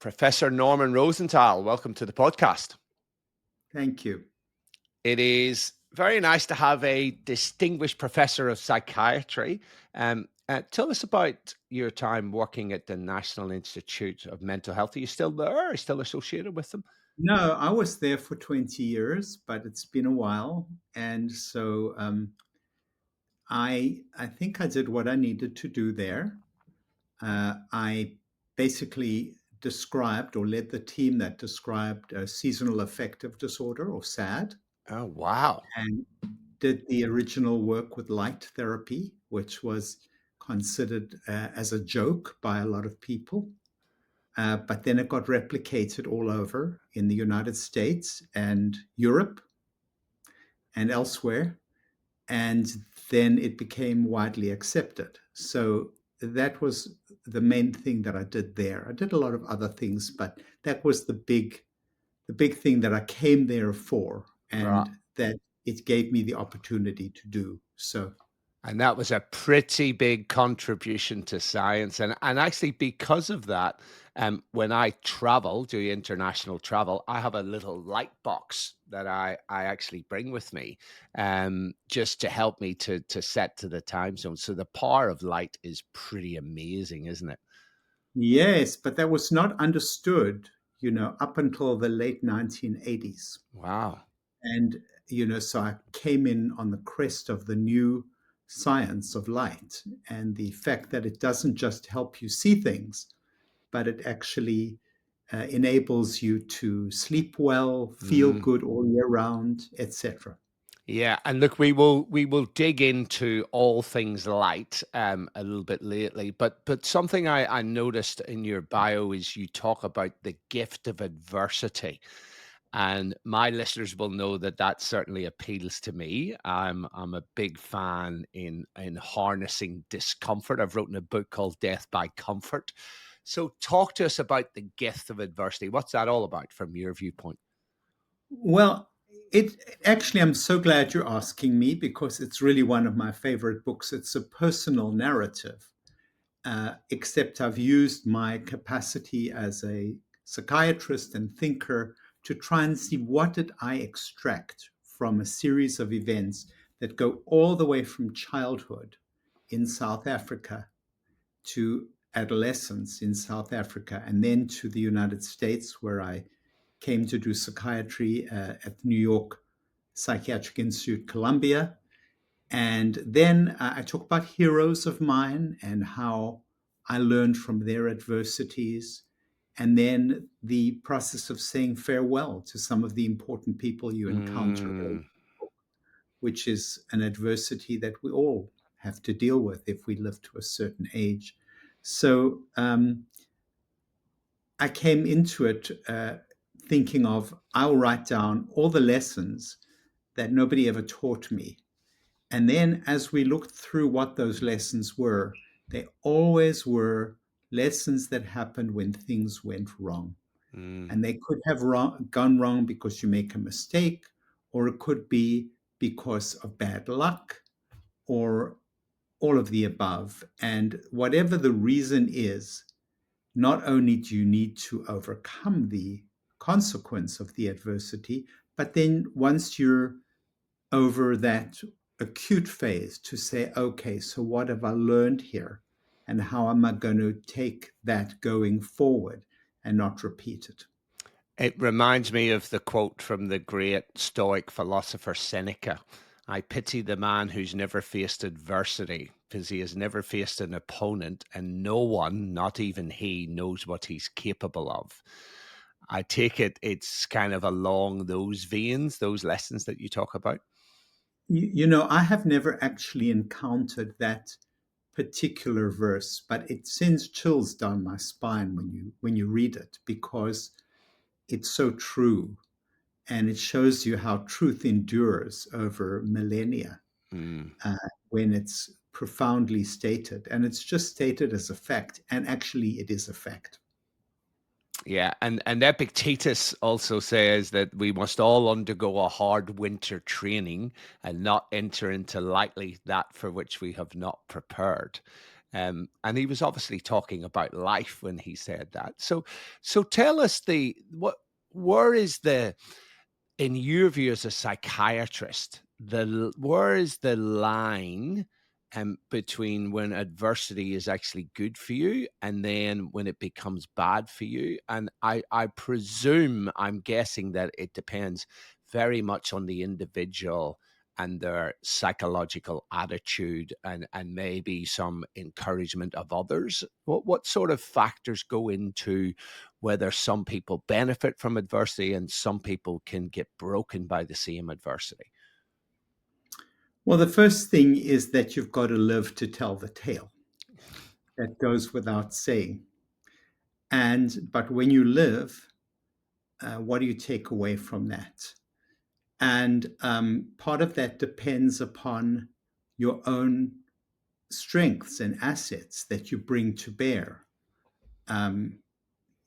Professor Norman Rosenthal, welcome to the podcast. Thank you. It is very nice to have a distinguished professor of psychiatry. Tell us about your time working at the National Institute of Mental Health. Are you still there? Are you still associated with them? No, I was there for 20 years, but it's been a while. And so I think I did what I needed to do there. I basically described or led the team that described seasonal affective disorder, or SAD, Oh, wow. and did the original work with light therapy, which was considered as a joke by a lot of people. But then it got replicated all over in the United States and Europe and elsewhere. And then it became widely accepted. So that was the main thing that I did there. I did a lot of other things, but that was the big thing that I came there for, Right. and that it gave me the opportunity to do so. And that was a pretty big contribution to science. And actually, because of that, when I travel, do international travel, I have a little light box that I actually bring with me, just to help me to set to the time zone. So the power of light is pretty amazing, isn't it? Yes, but that was not understood, up until the late 1980s. Wow. And, so I came in on the crest of the new science of light and the fact that it doesn't just help you see things, but it actually enables you to sleep well, feel Mm. good all year round, etc. Yeah, and look, we will dig into all things light a little bit lately, but something I noticed in your bio is you talk about the gift of adversity, and my listeners will know that that certainly appeals to me. I'm a big fan in harnessing discomfort. I've written a book called Death by Comfort. So talk to us about the gift of adversity. What's that all about from your viewpoint? Well, I'm so glad you're asking me, because it's really one of my favorite books. It's a personal narrative, except I've used my capacity as a psychiatrist and thinker to try and see what did I extract from a series of events that go all the way from childhood in South Africa to adolescence in South Africa, and then to the United States, where I came to do psychiatry at New York Psychiatric Institute, Columbia. And then I talk about heroes of mine and how I learned from their adversities. And then the process of saying farewell to some of the important people you encounter, Mm, which is an adversity that we all have to deal with if we live to a certain age. So I came into it thinking of, I'll write down all the lessons that nobody ever taught me. And then as we looked through what those lessons were, they always were lessons that happened when things went wrong. mm. And they could have gone wrong because you make a mistake, or it could be because of bad luck, or all of the above. And whatever the reason is, not only do you need to overcome the consequence of the adversity, but then once you're over that acute phase, to say, okay, so what have I learned here? And how am I going to take that going forward and not repeat it? It reminds me of the quote from the great Stoic philosopher Seneca. I pity the man who's never faced adversity because he has never faced an opponent, and no one, not even he, knows what he's capable of. I take it it's kind of along those veins, those lessons that you talk about. I have never actually encountered that particular verse, but it sends chills down my spine when you read it, because it's so true. And it shows you how truth endures over millennia, Mm. uh, when it's profoundly stated. And it's just stated as a fact. And actually, it is a fact. Yeah, and Epictetus also says that we must all undergo a hard winter training and not enter into lightly that for which we have not prepared. And he was obviously talking about life when he said that. So tell us where is the in your view as a psychiatrist, where is the line between when adversity is actually good for you and then when it becomes bad for you? And I presume, I'm guessing that it depends very much on the individual and their psychological attitude and maybe some encouragement of others. What sort of factors go into whether some people benefit from adversity and some people can get broken by the same adversity? Well, the first thing is that you've got to live to tell the tale. That goes without saying. But when you live, what do you take away from that? And part of that depends upon your own strengths and assets that you bring to bear. Um,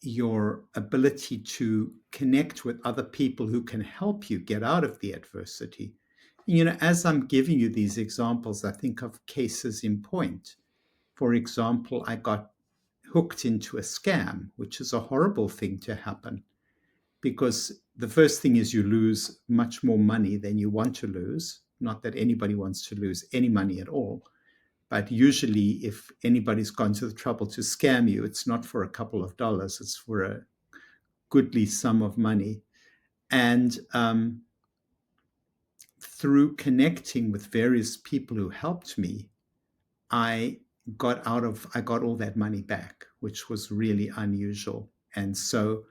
your ability to connect with other people who can help you get out of the adversity. As I'm giving you these examples, I think of cases in point. For example, I got hooked into a scam, which is a horrible thing to happen because the first thing is you lose much more money than you want to lose. Not that anybody wants to lose any money at all, but usually if anybody's gone to the trouble to scam you, it's not for a couple of dollars, it's for a goodly sum of money. And through connecting with various people who helped me, I I got all that money back, which was really unusual. And so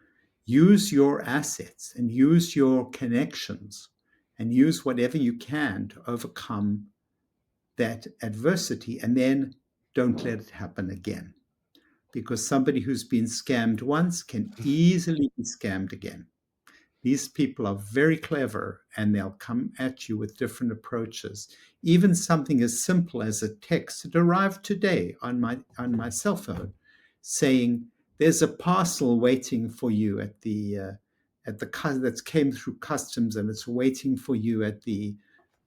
use your assets and use your connections and use whatever you can to overcome that adversity, and then don't let it happen again. Because somebody who's been scammed once can easily be scammed again. These people are very clever and they'll come at you with different approaches. Even something as simple as a text that arrived today on my cell phone saying there's a parcel waiting for you that came through customs and it's waiting for you at the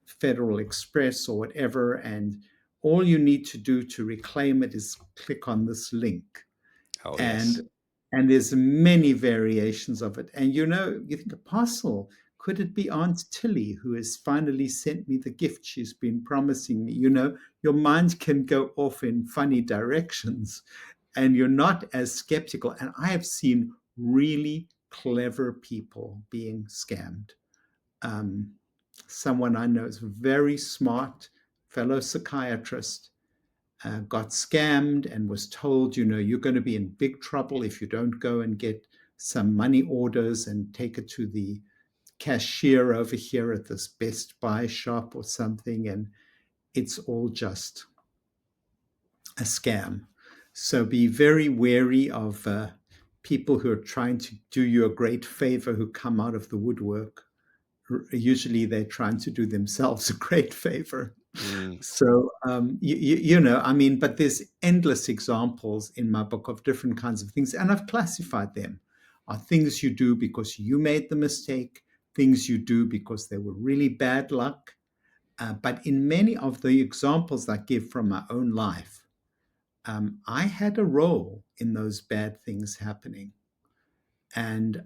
Federal Express or whatever, and all you need to do to reclaim it is click on this link. Oh, and yes. and there's many variations of it. And you think, apostle, could it be Aunt Tilly who has finally sent me the gift she's been promising me? Your mind can go off in funny directions and you're not as skeptical. And I have seen really clever people being scammed. um, Someone I know is a very smart fellow psychiatrist, got scammed and was told, you're going to be in big trouble if you don't go and get some money orders and take it to the cashier over here at this Best Buy shop or something. And it's all just a scam. So be very wary of people who are trying to do you a great favor who come out of the woodwork. Usually they're trying to do themselves a great favor. Mm. So, but there's endless examples in my book of different kinds of things, and I've classified them. Are things you do because you made the mistake, things you do because they were really bad luck. But in many of the examples I give from my own life, I had a role in those bad things happening. And,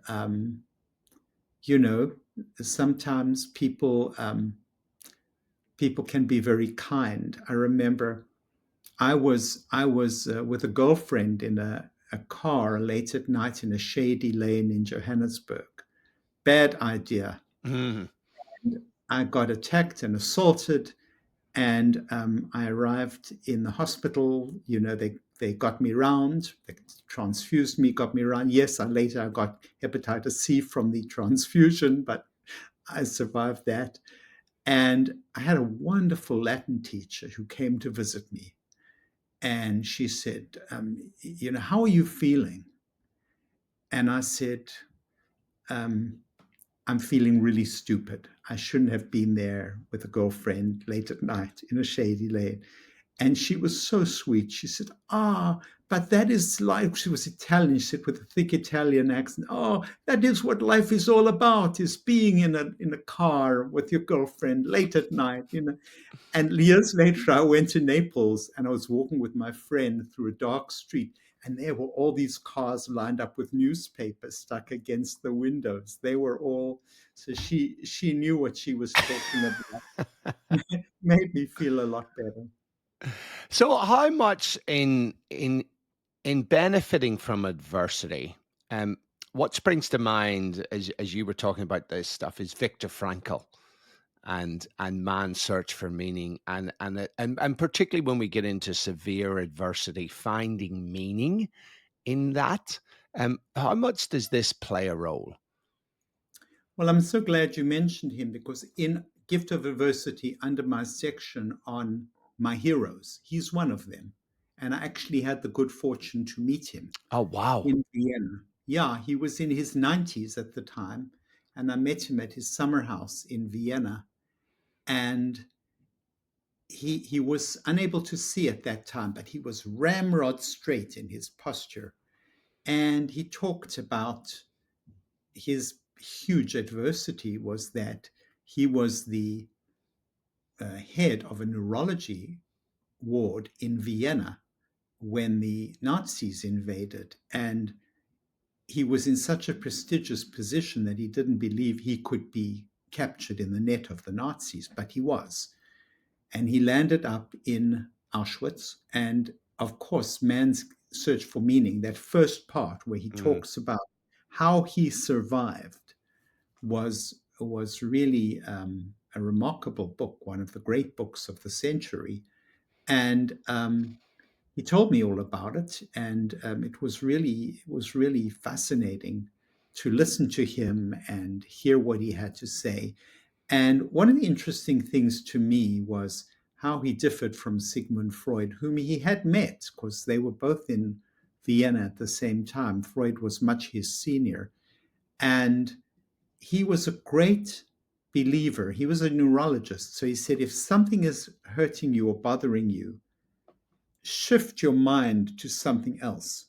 you know, sometimes people can be very kind. I remember I was with a girlfriend in a car late at night in a shady lane in Johannesburg. Bad idea. Mm. I got attacked and assaulted, and I arrived in the hospital. They got me round, they transfused me, got me round. Yes, I got hepatitis C from the transfusion, but I survived that. And I had a wonderful Latin teacher who came to visit me. And she said, how are you feeling? And I said, um, I'm feeling really stupid. I shouldn't have been there with a girlfriend late at night in a shady lane. And she was so sweet. She said, "Ah, but that is life." She was Italian. She said with a thick Italian accent, "Oh, that is what life is all about, is being in a car with your girlfriend late at night." And years later, I went to Naples and I was walking with my friend through a dark street, and there were all these cars lined up with newspapers stuck against the windows. They were all, so she knew what she was talking about. Made me feel a lot better. So how much in benefiting from adversity, um, what springs to mind as you were talking about this stuff is Viktor Frankl and man's search for meaning, and particularly when we get into severe adversity, finding meaning in that. How much does this play a role? Well, I'm so glad you mentioned him because in Gift of Adversity, under my section on my heroes, he's one of them. And I actually had the good fortune to meet him Oh, wow. in Vienna. Yeah, he was in his 90s at the time. And I met him at his summer house in Vienna. And he was unable to see at that time, but he was ramrod straight in his posture. And he talked about his huge adversity was that he was the head of a neurology ward in Vienna when the Nazis invaded. And he was in such a prestigious position that he didn't believe he could be captured in the net of the Nazis, but he was. And he landed up in Auschwitz. And of course, Man's Search for Meaning, that first part where he Mm, talks about how he survived, was really a remarkable book, one of the great books of the century. And he told me all about it, and it was really fascinating to listen to him and hear what he had to say. And one of the interesting things to me was how he differed from Sigmund Freud, whom he had met, because they were both in Vienna at the same time. Freud was much his senior. And he was a great believer. He was a neurologist. So he said, if something is hurting you or bothering you, shift your mind to something else.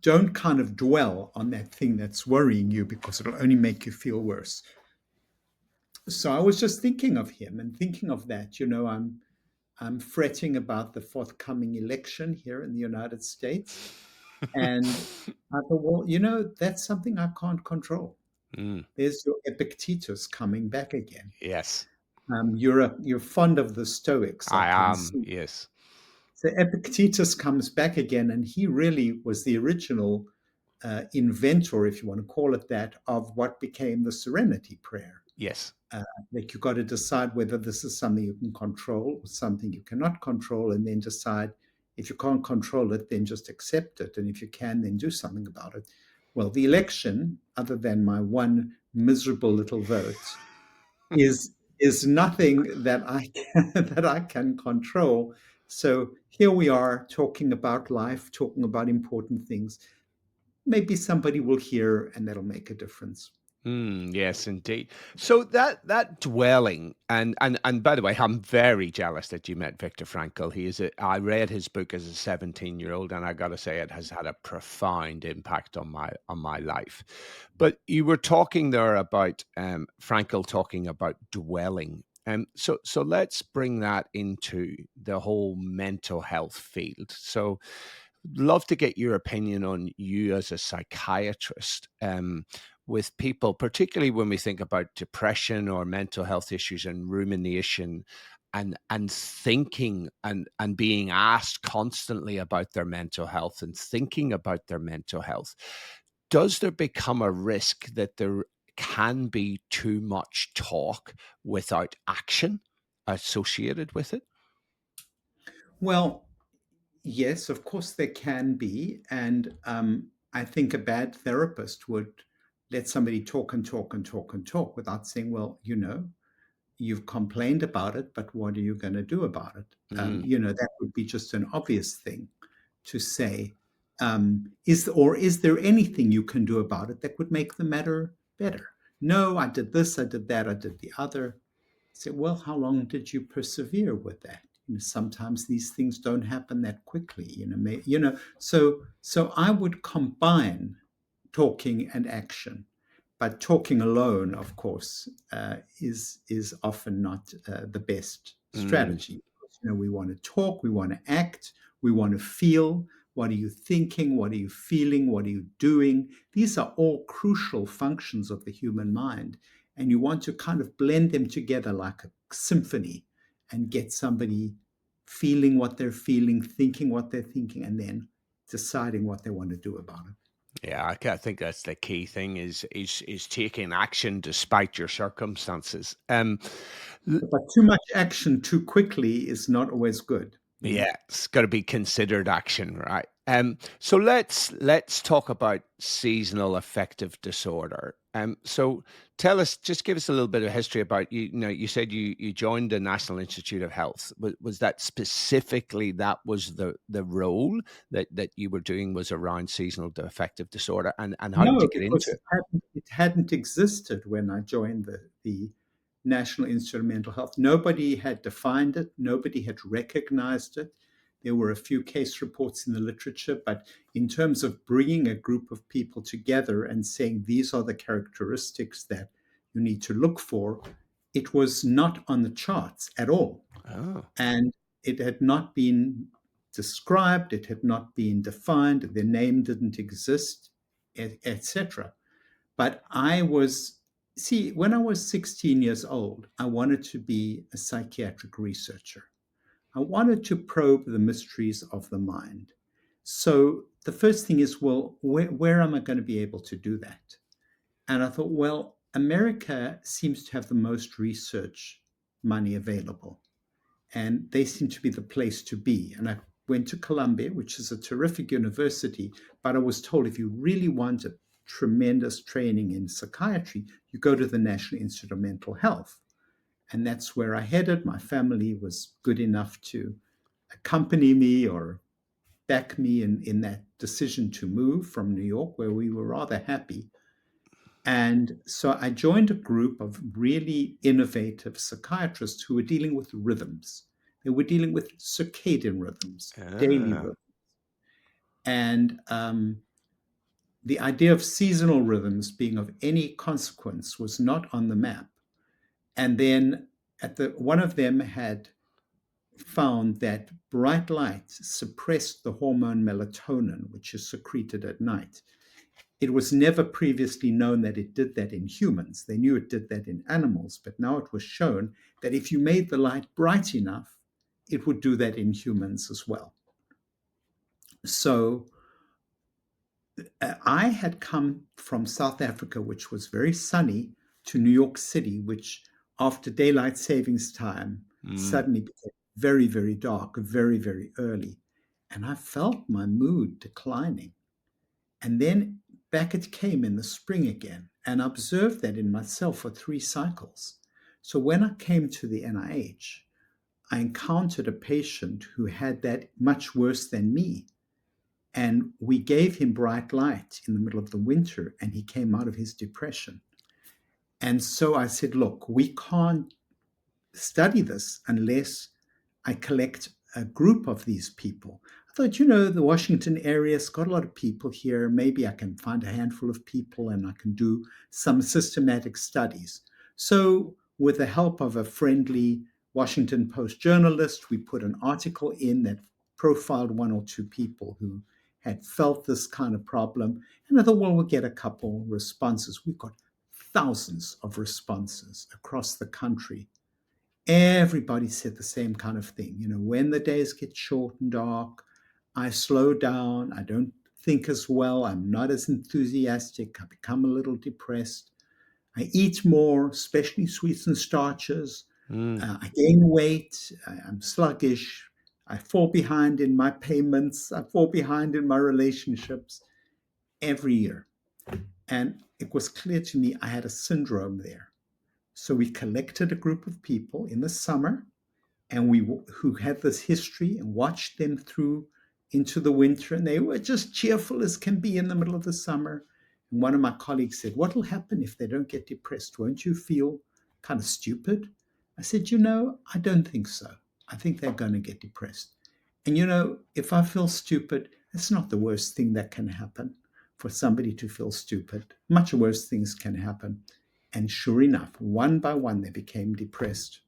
Don't kind of dwell on that thing that's worrying you because it'll only make you feel worse. So I was just thinking of him and thinking of that. I'm fretting about the forthcoming election here in the United States. And I thought, well, that's something I can't control. mm, There's your Epictetus coming back again. yes, You're fond of the Stoics, I I can am. see. Yes, So Epictetus comes back again, and he really was the original inventor, if you want to call it that, of what became the Serenity Prayer. yes. Uh, like you've got to decide whether this is something you can control or something you cannot control, and then decide if you can't control it, then just accept it, and if you can, then do something about it. Well, the election, other than my one miserable little vote, is nothing that I can, that I can control. So here we are talking about life, talking about important things. Maybe somebody will hear, and that'll make a difference. Yes, indeed. So that dwelling, and by the way, I'm very jealous that you met Viktor Frankl. I read his book as a 17-year-old, and I got to say it has had a profound impact on my life. But you were talking there about Frankl talking about dwelling. So let's bring that into the whole mental health field. So love to get your opinion on you as a psychiatrist, with people, particularly when we think about depression or mental health issues and rumination and thinking and being asked constantly about their mental health and thinking about their mental health. Does there become a risk that there can be too much talk without action associated with it? Well, yes, of course there can be, and I think a bad therapist would let somebody talk and talk and talk and talk without saying, "Well, you've complained about it, but what are you going to do about it?" Mm, That would be just an obvious thing to say. Is there anything you can do about it that would make the matter better? No, I did this, I did that, I did the other. Say, well, how long did you persevere with that? Sometimes these things don't happen that quickly. So I would combine talking and action, but talking alone, of course, is often not the best Mm. strategy. We want to talk, we want to act, we want to feel. What are you thinking? What are you feeling? What are you doing? These are all crucial functions of the human mind, and you want to kind of blend them together like a symphony and get somebody feeling what they're feeling, thinking what they're thinking, and then deciding what they want to do about it. Yeah, I think that's the key thing is taking action despite your circumstances. L- But too much action too quickly is not always good. yeah, it's got to be considered action, right? So let's talk about seasonal affective disorder. So tell us, just give us a little bit of history about you. You know, you said you joined the National Institute of Health. Was that specifically that was the role that you were doing was around seasonal affective disorder, and how did you No, get because into it it? hadn't existed when I joined the National Institute of Mental Health. Nobody had defined it. Nobody had recognized it. There were a few case reports in the literature, but in terms of bringing a group of people together and saying these are the characteristics that you need to look for, it was not on the charts at all. Oh, And it had not been described, it had not been defined, their name didn't exist, etc. But when I was 16 years old, I wanted to be a psychiatric researcher. I wanted to probe the mysteries of the mind. So the first thing is, well, where am I going to be able to do that? And I thought, well, America seems to have the most research money available, and they seem to be the place to be. And I went to Columbia, which is a terrific university, but I was told if you really want a tremendous training in psychiatry, you go to the National Institute of Mental Health. And that's where I headed. My family was good enough to accompany me or back me in that decision to move from New York, where we were rather happy. And so I joined a group of really innovative psychiatrists who were dealing with rhythms. They were dealing with circadian rhythms, daily ah, rhythms. And the idea of seasonal rhythms being of any consequence was not on the map. And then one of them had found that bright light suppressed the hormone melatonin, which is secreted at night. It was never previously known that it did that in humans. They knew it did that in animals, but now it was shown that if you made the light bright enough, it would do that in humans as well. So I had come from South Africa, which was very sunny, to New York City, which after daylight savings time mm, suddenly became very, very dark, very, very early. And I felt my mood declining. And then back it came in the spring again. And I observed that in myself for 3 cycles. So when I came to the NIH, I encountered a patient who had that much worse than me. And we gave him bright light in the middle of the winter, and he came out of his depression. And so I said, look, we can't study this unless I collect a group of these people. I thought, the Washington area's got a lot of people here. Maybe I can find a handful of people and I can do some systematic studies. So, with the help of a friendly Washington Post journalist, we put an article in that profiled one or two people who had felt this kind of problem. And I thought, well, we'll get a couple responses. We got thousands of responses across the country. Everybody said the same kind of thing. When the days get short and dark, I slow down. I don't think as well. I'm not as enthusiastic. I become a little depressed. I eat more, especially sweets and starches. mm. I gain weight. I'm sluggish. I fall behind in my payments. I fall behind in my relationships every year. And it was clear to me I had a syndrome there. So we collected a group of people in the summer, and who had this history, and watched them through into the winter, and they were just cheerful as can be in the middle of the summer. And one of my colleagues said, what will happen if they don't get depressed? Won't you feel kind of stupid? I said, I don't think so. I think they're going to get depressed. And if I feel stupid, it's not the worst thing that can happen for somebody to feel stupid. Much worse things can happen. And sure enough, one by one, they became depressed.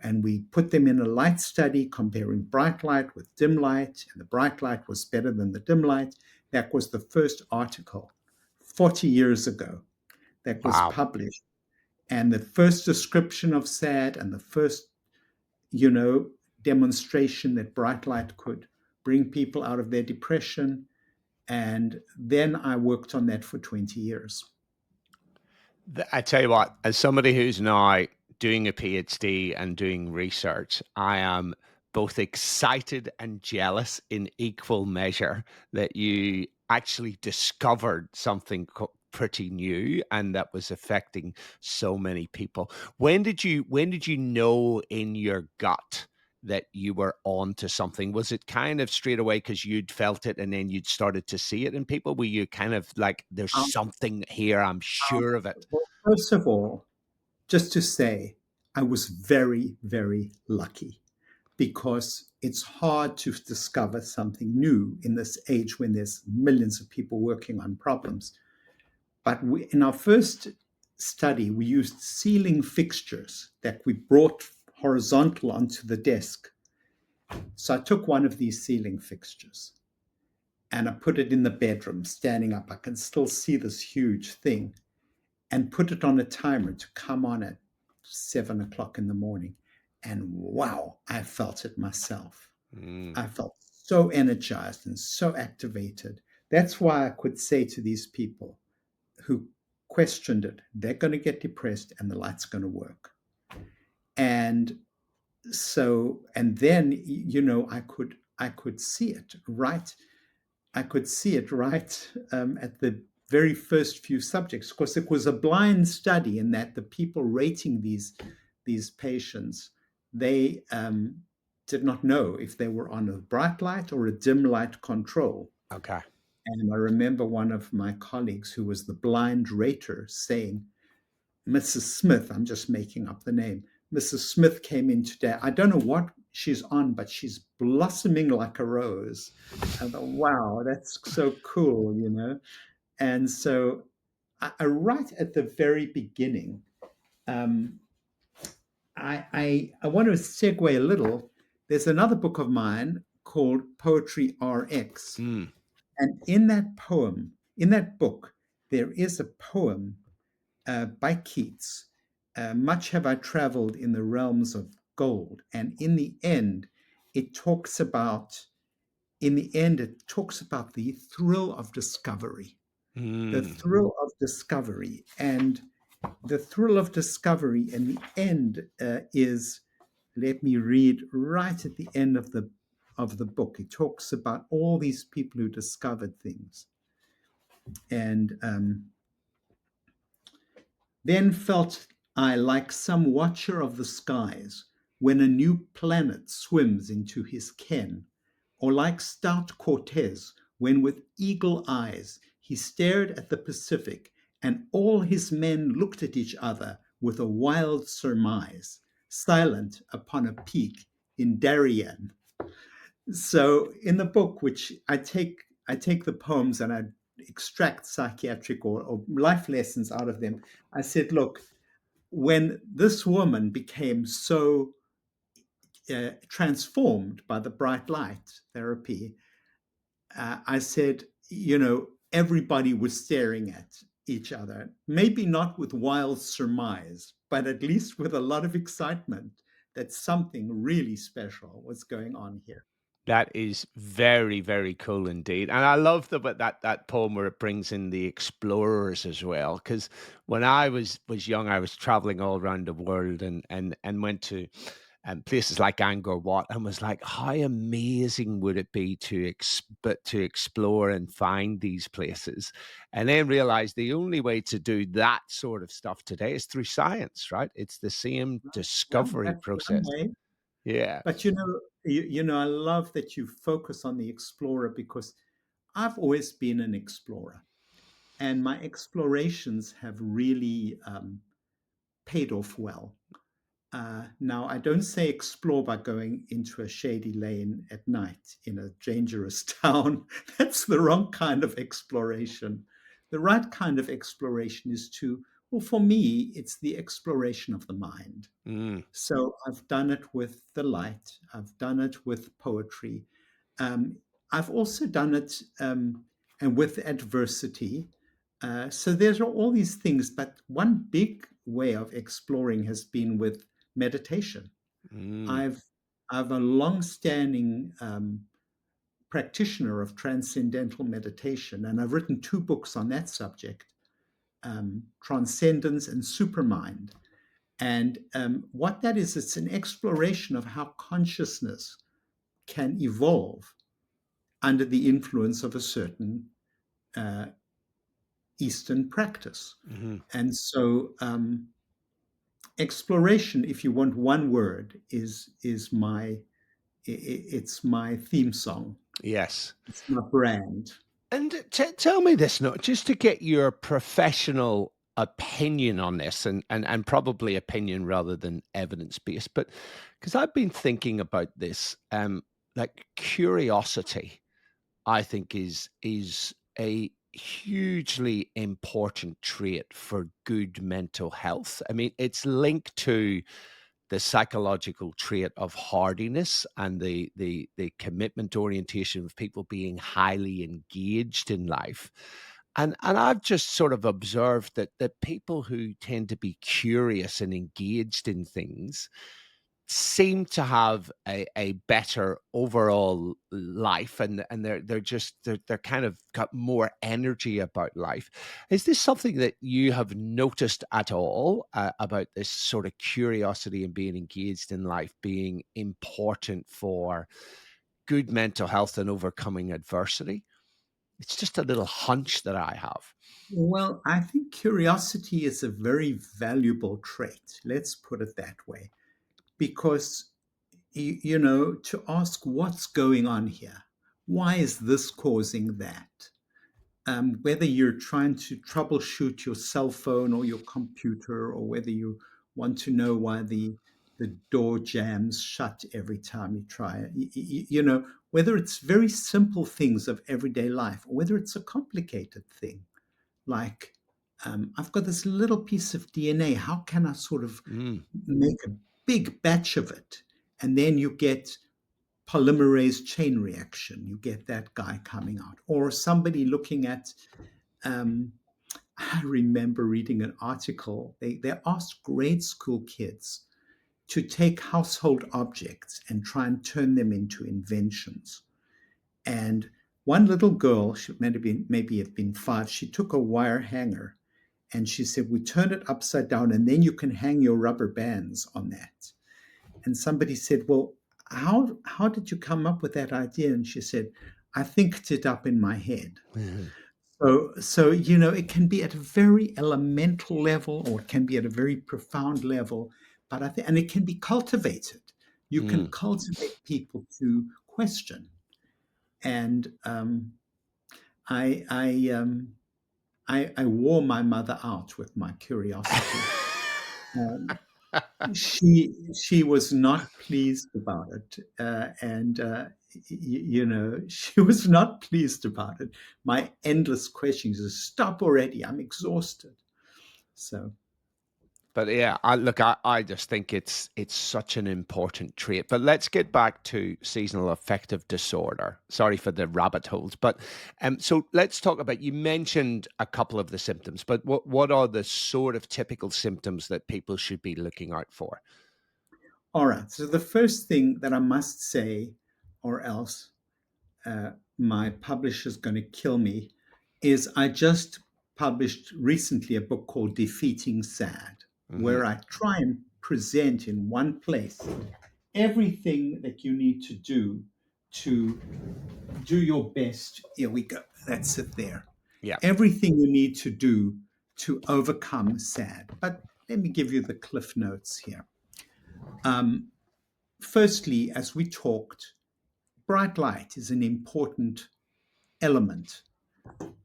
And we put them in a light study comparing bright light with dim light, and the bright light was better than the dim light. That was the first article 40 years ago that was Wow. published. And the first description of SAD and the first, you know, demonstration that bright light could bring people out of their depression. And then I worked on that for 20 years. I tell you what, as somebody who's now doing a PhD and doing research, I am both excited and jealous in equal measure that you actually discovered something pretty new and that was affecting so many people. When did you know in your gut that you were on to something? Was it kind of straight away because you'd felt it and then you'd started to see it in people? Were you kind of like, there's Um, something here, I'm sure of it? well, first of all, just to say, I was very, very lucky because it's hard to discover something new in this age when there's millions of people working on problems. But in our first study, we used ceiling fixtures that we brought horizontal onto the desk. So I took one of these ceiling fixtures and I put it in the bedroom, standing up. I can still see this huge thing, and put it on a timer to come on at 7 o'clock in the morning. And wow, I felt it myself. Mm, I felt so energized and so activated. That's why I could say to these people who questioned it, they're going to get depressed and the light's going to work. And and then, I could see it right. I could see it right at the very first few subjects. Of course, it was a blind study in that the people rating these patients, they did not know if they were on a bright light or a dim light control. okay. And I remember one of my colleagues who was the blind rater saying, Mrs. Smith, I'm just making up the name. Mrs. Smith came in today. I don't know what she's on, but she's blossoming like a rose. I thought, wow, that's so cool. And so, right at the very beginning, um, I want to segue a little. There's another book of mine called Poetry RX. Mm, And in that book, there is a poem by Keats, Much Have I Traveled in the Realms of Gold. And it talks about, it talks about the thrill of discovery, the mm. thrill of discovery. And the thrill of discovery in the end is, let me read right at the end of the book. It talks about all these people who discovered things. And then felt I like some watcher of the skies when a new planet swims into his ken, or like stout Cortez when with eagle eyes he stared at the Pacific and all his men looked at each other with a wild surmise, silent upon a peak in Darien. So in the book, which I take the poems and I extract psychiatric or life lessons out of them. I said, look, when this woman became so transformed by the bright light therapy, I said, everybody was staring at each other, maybe not with wild surmise, but at least with a lot of excitement that something really special was going on here. That is very, very cool indeed. And I love that poem where it brings in the explorers as well. Because when I was young, I was traveling all around the world and went to places like Angkor Wat and was like, how amazing would it be to explore and find these places? And then realized the only way to do that sort of stuff today is through science, right? It's the same Yeah, discovery that's one process. way. Yeah. But I love that you focus on the explorer because I've always been an explorer, and my explorations have really paid off well. Now, I don't say explore by going into a shady lane at night in a dangerous town. That's the wrong kind of exploration. The right kind of exploration is well, for me, it's the exploration of the mind. Mm, So I've done it with the light, I've done it with poetry. Um, I've also done it and with adversity. So there's all these things, but one big way of exploring has been with meditation. mm, I've I've a long-standing practitioner of transcendental meditation, and I've written two books on that subject, Transcendence and Supermind. And what that is, it's an exploration of how consciousness can evolve under the influence of a certain uh, Eastern practice. mhm. And so, exploration, if you want one word, is it's my theme song. Yes. It's my brand. And tell me this, no, just to get your professional opinion on this, and probably opinion rather than evidence based, but because I've been thinking about this, like curiosity, I think is a hugely important trait for good mental health. I mean, it's linked to the psychological trait of hardiness and the commitment orientation of people being highly engaged in life. And I've just sort of observed that people who tend to be curious and engaged in things seem to have a better overall life, and they're just they're kind of got more energy about life. Is this something that you have noticed at all, about this sort of curiosity and being engaged in life being important for good mental health and overcoming adversity? It's just a little hunch that I have. Well, I think curiosity is a very valuable trait. Let's put it that way. Because, to ask what's going on here, why is this causing that? Whether you're trying to troubleshoot your cell phone or your computer, or whether you want to know why the door jams shut every time you try it, whether it's very simple things of everyday life, or whether it's a complicated thing like, I've got this little piece of DNA. How can I sort of Mm, make a big batch of it? And then you get polymerase chain reaction. You get that guy coming out. Or somebody looking at, um, I remember reading an article. They asked grade school kids to take household objects and try and turn them into inventions. And one little girl, she maybe have been 5, she took a wire hanger and she said, we turn it upside down and then you can hang your rubber bands on that. And somebody said, well, how did you come up with that idea? And she said, I thinked it up in my head. mhm, So it can be at a very elemental level, or it can be at a very profound level, but I think, and it can be cultivated. You can mm. cultivate people to question. And I, I, um, I wore my mother out with my curiosity. Um, she was not pleased about it, and she was not pleased about it. My endless questions: "Stop already! I'm exhausted." So, But yeah, I just think it's such an important trait. But let's get back to seasonal affective disorder. Sorry for the rabbit holes, but so let's talk about. You mentioned a couple of the symptoms, but what are the sort of typical symptoms that people should be looking out for? all right. So the first thing that I must say, or else my publisher's going to kill me, is I just published recently a book called Defeating Sad, Hmm. where I try and present in one place everything that you need to to do your best. Here we go. That's it there. Yeah. Everything you need to do to overcome sad. But let me give you the cliff notes here. Um, Firstly, as we talked, bright light is an important element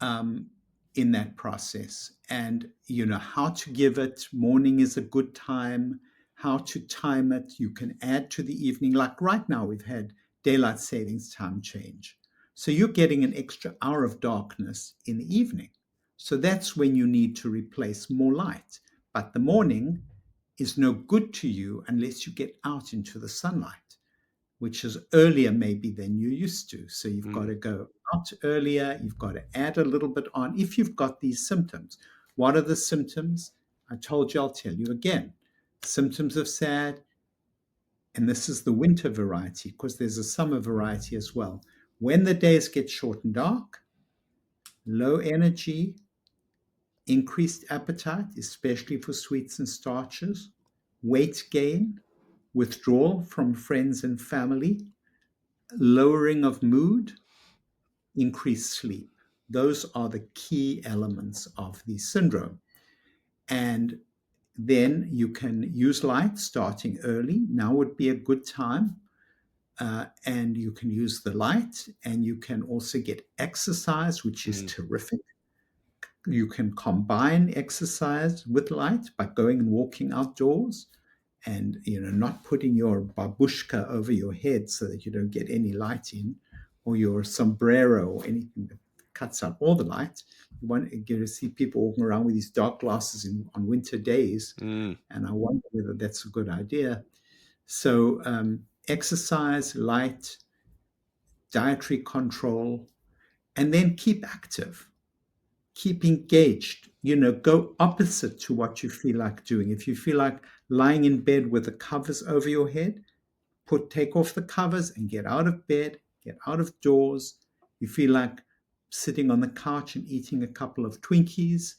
um, in that process. And you know how to give it. Morning is a good time. how to time it. You can add to the evening. Like right now, we've had daylight savings time change. So you're getting an extra hour of darkness in the evening. So that's when you need to replace more light. But the morning is no good to you unless you get out into the sunlight, which is earlier maybe than you used to. So you've got Mm, to go out earlier. You've got to add a little bit on if you've got these symptoms. What are the symptoms? I told you, I'll tell you again. Symptoms of SAD, and this is the winter variety because there's a summer variety as well. When the days get short and dark, low energy, increased appetite, especially for sweets and starches, weight gain, withdrawal from friends and family, lowering of mood, increased sleep. Those are the key elements of the syndrome. And then you can use light starting early. Now would be a good time. And you can use the light, and you can also get exercise, which is mm, terrific. You can combine exercise with light by going and walking outdoors, and not putting your babushka over your head so that you don't get any light in, or your sombrero or anything that cuts out all the light. You want to see people walking around with these dark glasses on winter days, mm, and I wonder whether that's a good idea. So exercise, light, dietary control, and then keep active, keep engaged. Go opposite to what you feel like doing. If you feel like lying in bed with the covers over your head, take off the covers and get out of bed, get out of doors. You feel like sitting on the couch and eating a couple of Twinkies,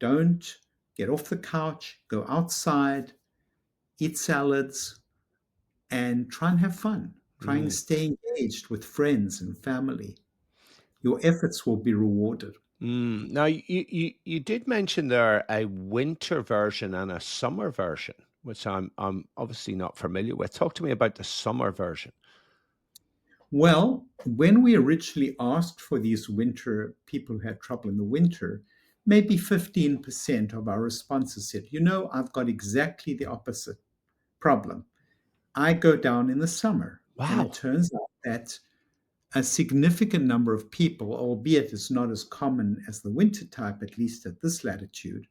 don't. Get off the couch, go outside, eat salads, and try and have fun. Try and mm, stay engaged with friends and family. Your efforts will be rewarded. mm. Now, you did mention there a winter version and a summer version, which I'm obviously not familiar with. Talk to me about the summer version. Well, when we originally asked for these winter people who had trouble in the winter, maybe 15% of our responses said, I've got exactly the opposite problem. I go down in the summer. And it Wow. turns out that a significant number of people, albeit it's not as common as the winter type, at least at this latitude,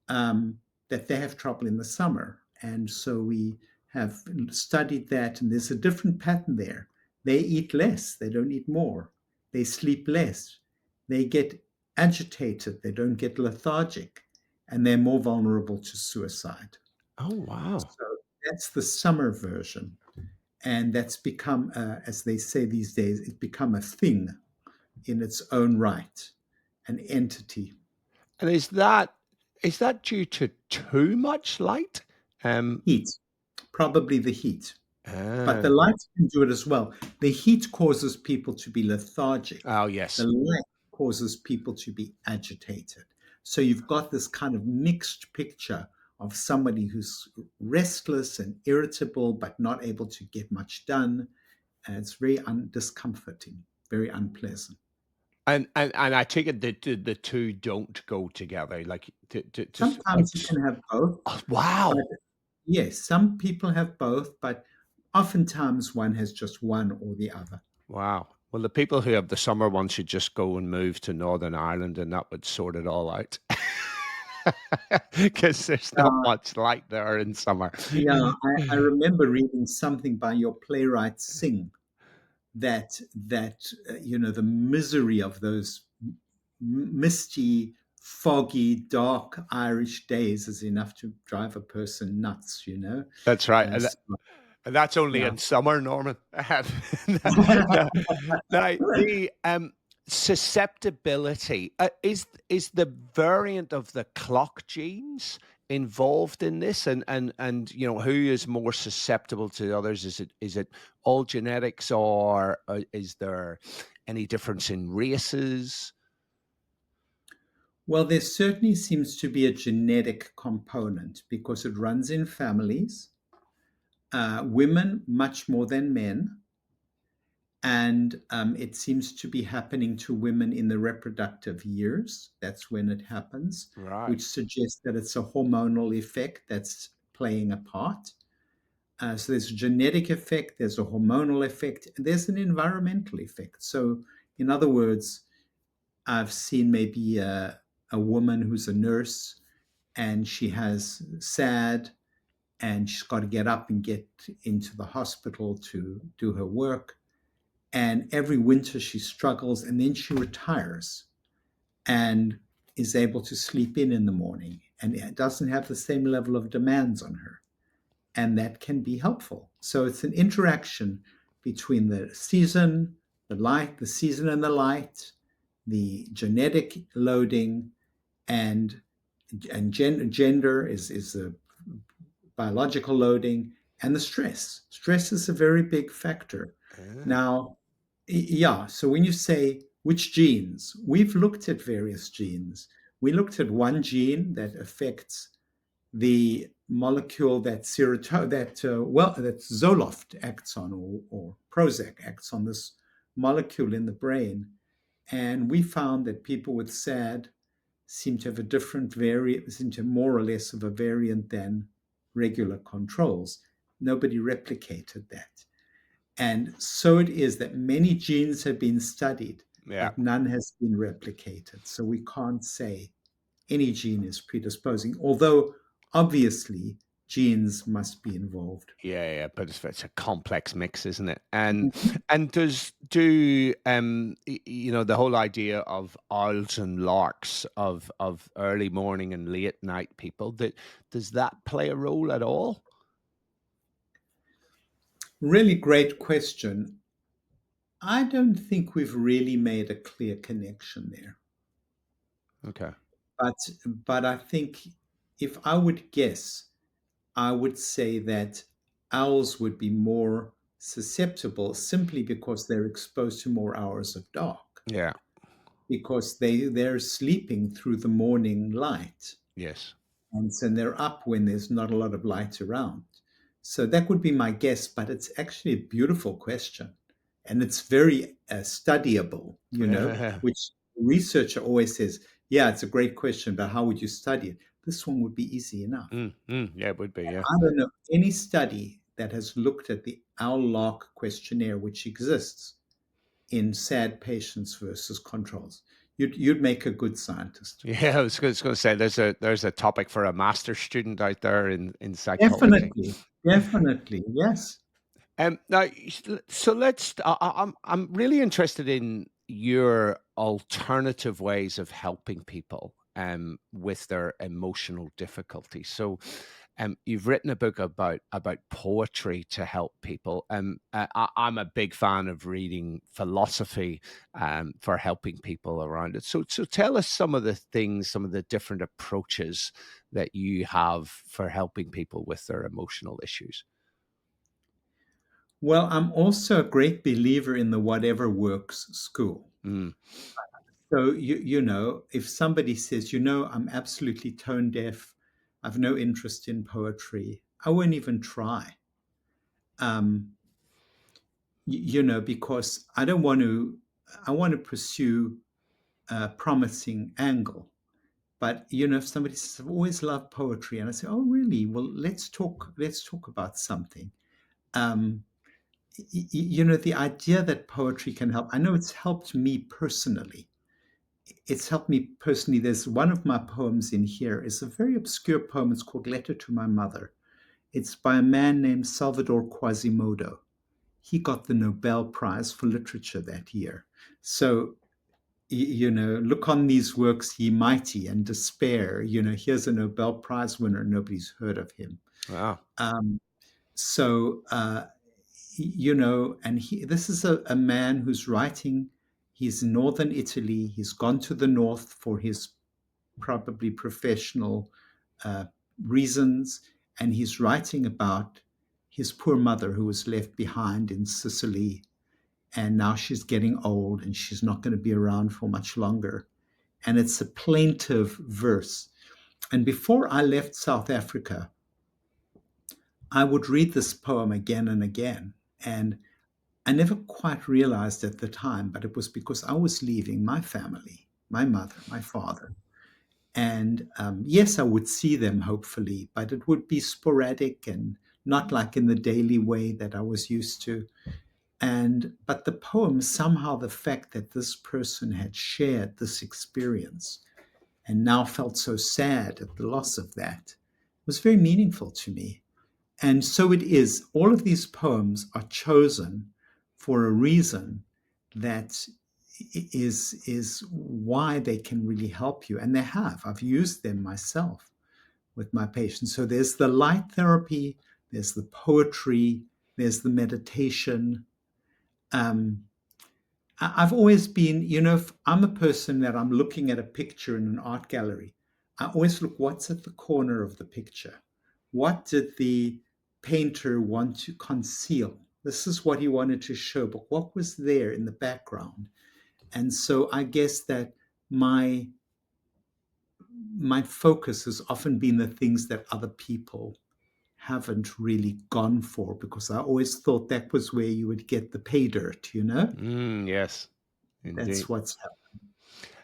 that they have trouble in the summer. And so we have studied that, and there's a different pattern there. They eat less, they don't eat more. They sleep less. They get agitated, they don't get lethargic, and they're more vulnerable to suicide. Oh, wow. So that's the summer version. And that's become, as they say these days, it's become a thing in its own right, an entity. And is that due to too much light? Um, Heat, probably the heat. But the ah, light can do it as well. The heat causes people to be lethargic. oh, The yes. light causes people to be agitated. So you've got this kind of mixed picture of somebody who's restless and irritable, but not able to get much done. And it's very discomforting, very unpleasant. And I take it that the 2 don't go together, like, to s like Sometimes you s can have both, oh, but wow. yes, some people have both, but oftentimes one has just one or the other. Wow. Well, the people who have the summer one should just go and move to Northern Ireland, and that would sort it all out. Because there's not much light there in summer. Yeah, I remember reading something by your playwright Singh that the misery of those misty, foggy, dark Irish days is enough to drive a person nuts. That's right, So, and that's only yeah. in summer, Norman. Now now the, susceptibility, is the variant of the clock genes involved in this? And, who is more susceptible to others? Is it all genetics, or, is there any difference in races? Well, there certainly seems to be a genetic component because it runs in families, women much more than men. And it seems to be happening to women in the reproductive years. That's when it happens, Right. which suggests that it's a hormonal effect that's playing a part. So there's a genetic effect, there's a hormonal effect, and there's an environmental effect. So, in other words, I've seen maybe a woman who's a nurse and she has SAD and she's got to get up and get into the hospital to do her work. And every winter she struggles and then she retires and is able to sleep in the morning and it doesn't have the same level of demands on her. And that can be helpful. So it's an interaction between the season, the light, the season and the light, the genetic loading, and gender is a biological loading, and the stress. Stress is a very big factor. Ah, Now, yeah, so when you say which genes, we've looked at various genes. We looked at one gene that affects the molecule that that Zoloft acts on, or Prozac acts on, this molecule in the brain, and we found that people with SAD seem to have a different variant, seem to have more or less of a variant than regular controls. Nobody replicated that. And so it is that many genes have been studied, yeah. but none has been replicated. So we can't say any gene is predisposing, although obviously genes must be involved. Yeah, yeah, but it's a complex mix, isn't it? And the whole idea of owls and larks, of early morning and late night people, that does that play a role at all? Really great question. I don't think we've really made a clear connection there. Okay. But I think if I would guess, I would say that owls would be more susceptible simply because they're exposed to more hours of dark, Yeah. because they're sleeping through the morning light. Yes. And so they're up when there's not a lot of light around. So that would be my guess, but it's actually a beautiful question. And it's very studyable, which researcher always says, yeah, it's a great question, but how would you study it? This one would be easy enough. Yeah, it would be, yeah. I don't know any study that has looked at the owl-lark questionnaire, which exists in SAD patients versus controls. You'd make a good scientist. Yeah, I was gonna say there's a topic for a master's student out there in psychology. Definitely, definitely, yes. Now, so let's. I'm really interested in your alternative ways of helping people with their emotional difficulties. So, you've written a book about poetry to help people. I'm a big fan of reading philosophy for helping people around it. So tell us some of the things, some of the different approaches that you have for helping people with their emotional issues. Well, I'm also a great believer in the whatever works school. Mm, So if somebody says, I'm absolutely tone deaf, I've no interest in poetry, I won't even try. Um, because I want to pursue a promising angle. But if somebody says, I've always loved poetry, and I say, oh, really? Well, let's talk about something. Um, the idea that poetry can help, I know it's helped me personally. It's helped me personally. There's one of my poems in here. It's a very obscure poem. It's called Letter to My Mother. It's by a man named Salvador Quasimodo. He got the Nobel Prize for Literature that year. So, look on these works, ye mighty, and despair. Here's a Nobel Prize winner. Nobody's heard of him. wow. Um, so, and this is a man who's writing. He's in northern Italy. He's gone to the north for his probably professional uh, reasons, and he's writing about his poor mother who was left behind in Sicily, and now she's getting old and she's not going to be around for much longer. And it's a plaintive verse. And before I left South Africa, I would read this poem again and again. And I never quite realized at the time, but it was because I was leaving my family, my mother, my father. And yes, I would see them hopefully, but it would be sporadic and not like in the daily way that I was used to. And but the poem, somehow the fact that this person had shared this experience and now felt so sad at the loss of that was very meaningful to me. And so it is. All of these poems are chosen for a reason that is why they can really help you. And they have. I've used them myself with my patients. So there's the light therapy, there's the poetry, there's the meditation. Um, I've always been, if I'm a person that I'm looking at a picture in an art gallery, I always look what's at the corner of the picture. What did the painter want to conceal? This is what he wanted to show, but what was there in the background? And so I guess that my my focus has often been the things that other people haven't really gone for, because I always thought that was where you would get the pay dirt, Yes, That's indeed. what's happening.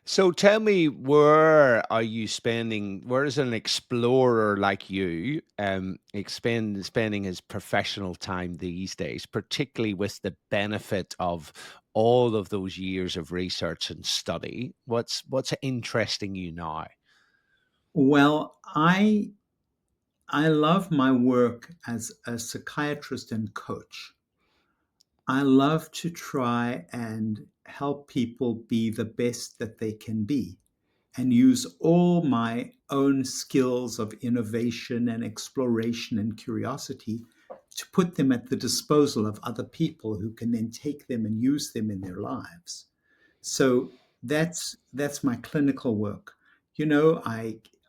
So tell me, where is an explorer like you spending his professional time these days, particularly with the benefit of all of those years of research and study? What's interesting you now? Well, I love my work as a psychiatrist and coach. I love to try and help people be the best that they can be and use all my own skills of innovation and exploration and curiosity to put them at the disposal of other people who can then take them and use them in their lives. So that's my clinical work.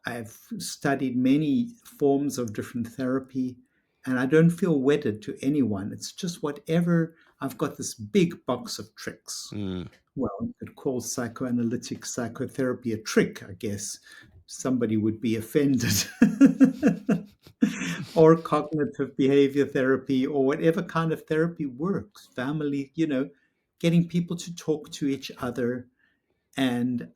I've studied many forms of different therapy, and I don't feel wedded to anyone. It's just whatever. I've got this big box of tricks. Mm, Well, you could call psychoanalytic psychotherapy a trick, I guess. Somebody would be offended. Or cognitive behavior therapy, or whatever kind of therapy works. Family, getting people to talk to each other. And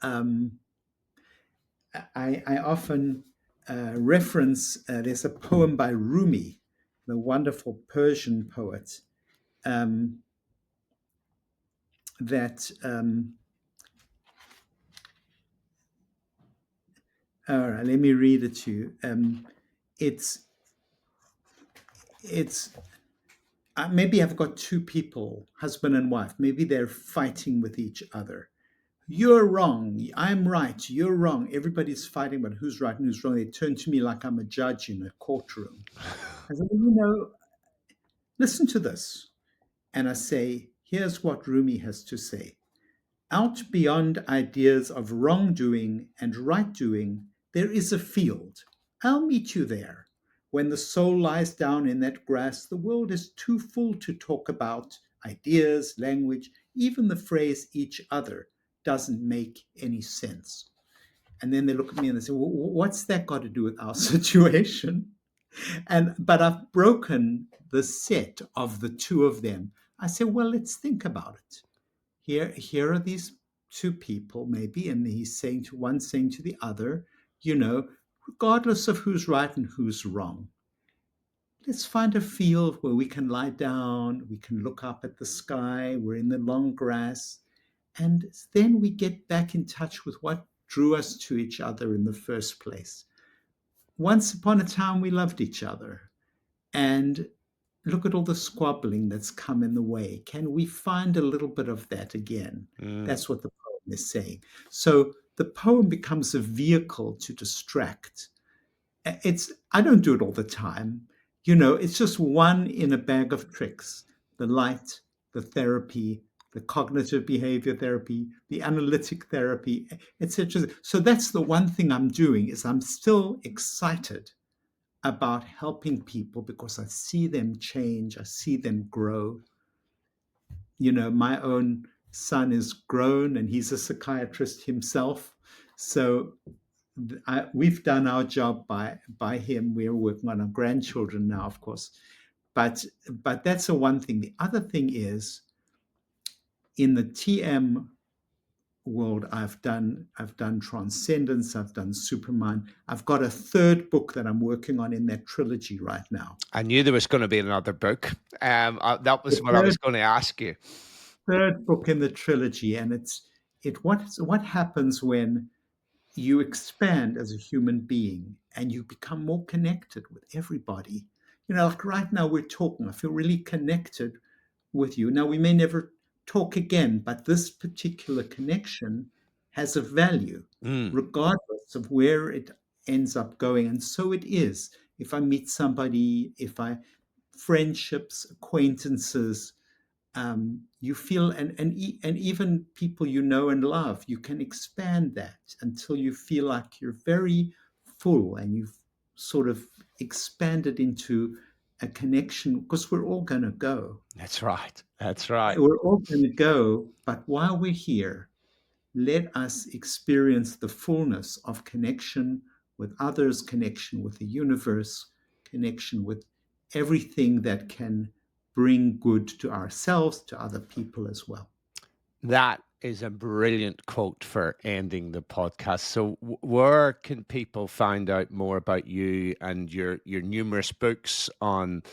I often reference, there's a poem by Rumi, the wonderful Persian poet, um, that all right, let me read it to you. It's it's maybe I've got two people, husband and wife. Maybe they're fighting with each other. You're wrong. I'm right. You're wrong. Everybody's fighting about who's right and who's wrong. They turn to me like I'm a judge in a courtroom. I say, well, listen to this. And I say, here's what Rumi has to say. Out beyond ideas of wrongdoing and right doing, there is a field. I'll meet you there. When the soul lies down in that grass, the world is too full to talk about ideas, language, even the phrase each other doesn't make any sense. And then they look at me and they say, well, what's that got to do with our situation? But I've broken the set of the two of them. I say, well, let's think about it. Here are these two people, maybe, and he's saying to one, saying to the other, regardless of who's right and who's wrong, let's find a field where we can lie down, we can look up at the sky, we're in the long grass, and then we get back in touch with what drew us to each other in the first place. Once upon a time, we loved each other. And look at all the squabbling that's come in the way. Can we find a little bit of that again? mm, That's what the poem is saying. So the poem becomes a vehicle to distract. I don't do it all the time. It's just one in a bag of tricks. The light, the therapy, the cognitive behavior therapy, the analytic therapy, etc. So that's the one thing I'm doing, is I'm still excited about helping people because I see them change, I see them grow. My own son is grown and he's a psychiatrist himself. So we've done our job by him. We're working on our grandchildren now, of course. But that's the one thing. The other thing is, in the TM world. I've done Transcendence, I've done Supermind. I've got a third book that I'm working on in that trilogy right now. I knew there was going to be another book. That was The what I was going to ask you. third book in the trilogy, and what happens when you expand as a human being and you become more connected with everybody. Like right now we're talking, I feel really connected with you. Now we may never talk again, but this particular connection has a value Mm, regardless of where it ends up going. And so it is. If I meet somebody, if I friendships, acquaintances, you feel, and even people you know and love, you can expand that until you feel like you're very full and you've sort of expanded into a connection, because we're all going to go. that's right. That's right. We're all going to go, but while we're here, let us experience the fullness of connection with others, connection with the universe, connection with everything that can bring good to ourselves, to other people as well. That is a brilliant quote for ending the podcast. So, where can people find out more about you and your numerous books on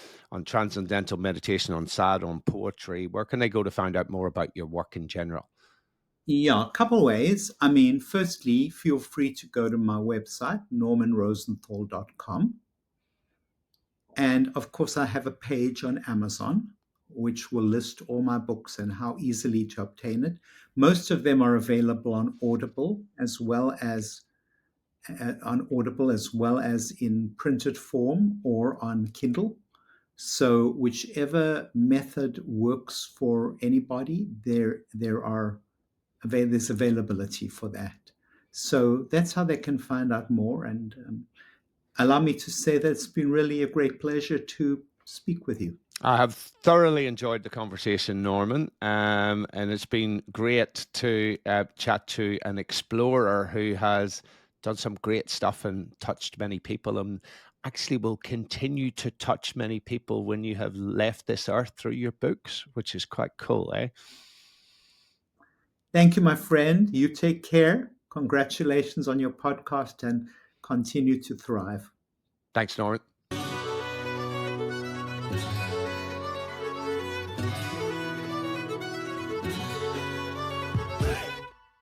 transcendental meditation, on sad, on poetry? Where can they go to find out more about your work in general? Yeah, a couple ways. I mean, firstly, feel free to go to my website, normanrosenthal.com. And of course, I have a page on Amazon, which will list all my books and how easily to obtain it. Most of them are available on Audible as well as in printed form or on Kindle. So whichever method works for anybody, there's availability for that. So that's how they can find out more. And allow me to say that it's been really a great pleasure to speak with you. I have thoroughly enjoyed the conversation, Norman, and it's been great to chat to an explorer who has done some great stuff and touched many people, and actually will continue to touch many people when you have left this earth through your books, which is quite cool, eh? Thank you, my friend. You take care. Congratulations on your podcast and continue to thrive. Thanks, Norman.